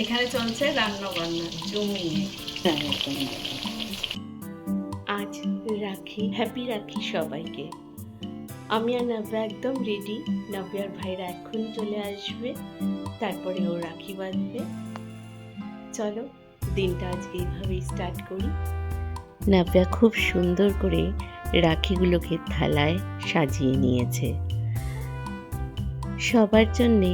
এখানে চলছে রান্না বান্না জমিয়ে। আজ রাখি, হ্যাপি রাখি সবাইকে। আমি আর নাব্যা একদম রেডি। নাব্যার ভাইরা এখন চলে আসবে, তারপরে ও রাখি বাঁধবে। চলো দিনটা আজকে এইভাবেই স্টার্ট করি। নাব্যা খুব সুন্দর করে রাখিগুলোকে থালায় সাজিয়ে নিয়েছে সবার জন্যে।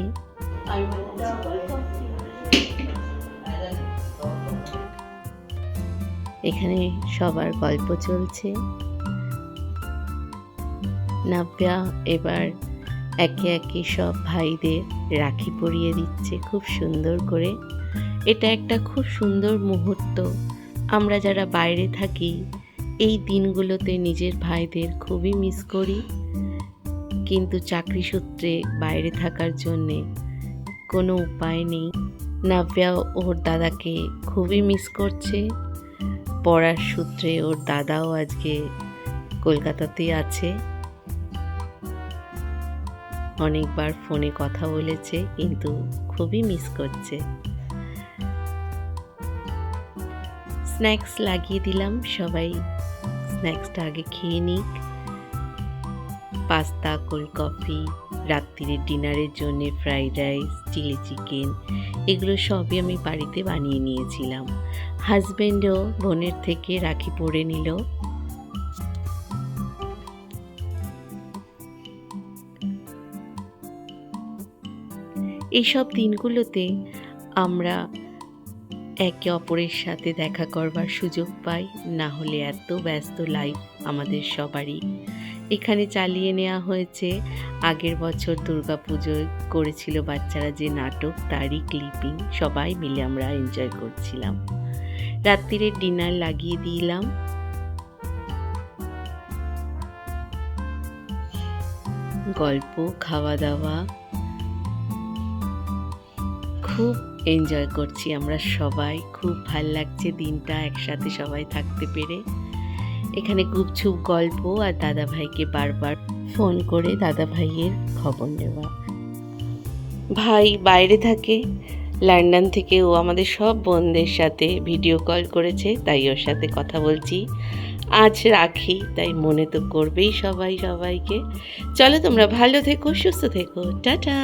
এখানে সবার গল্প চলছে। নাব্যা এবার একে একে সব ভাইদের রাখি পরিয়ে দিচ্ছে খুব সুন্দর করে। এটা একটা খুব সুন্দর মুহূর্ত। আমরা যারা বাইরে থাকি এই দিনগুলোতে নিজের ভাইদের খুবই মিস করি, কিন্তু চাকরি সূত্রে বাইরে থাকার জন্যে কোনো উপায় নেই। নাব্যা ওর দাদাকে খুবই মিস করছে। পড়ার সূত্রে ওর দাদাও আজকে কলকাতাতেই আছে। অনেকবার ফোনে কথা বলেছে, কিন্তু খুবই মিস করছে। স্ন্যাক্স লাগিয়ে দিলাম, সবাই স্ন্যাক্সটা আগে খেয়ে নিক। পাস্তা, কোল্ড কফি, রাত্রিরের ডিনারের জন্য ফ্রাইড রাইস, চিলি চিকেন, এগুলো সবই আমি বাড়িতে বানিয়ে নিয়েছিলাম। হাজব্যান্ডও বোনের থেকে রাখি পরে নিল। এইসব দিনগুলোতে আমরা একে অপরের সাথে দেখা করবার সুযোগ পাই, না হলে এত ব্যস্ত লাইফ আমাদের সবারই। এখানে চালিয়ে নেওয়া হয়েছে আগের বছর দুর্গাপুজোয় করেছিল বাচ্চারা যে নাটক, তারই ক্লিপিং। সবাই মিলে আমরা এনজয় করছিলাম। রাত্রিরের ডিনার লাগিয়ে দিলাম। গল্প, খাওয়া দাওয়া, খুব এনজয় করছি আমরা সবাই। খুব ভাল লাগছে দিনটা একসাথে সবাই থাকতে পেরে। এখানে গুপচুপ গল্প আর দাদা ভাইকে বারবার ফোন করে দাদা ভাইয়ের খবর নেওয়া। ভাই বাইরে থাকে, লন্ডন থেকে ও আমাদের সব বোনদের সাথে ভিডিও কল করেছে, তাই ওর সাথে কথা বলছি। আজ রাখি, তাই মনে তো করবেই সবাই সবাইকে। চলো তোমরা ভালো থেকো, সুস্থ থেকো, টাটা।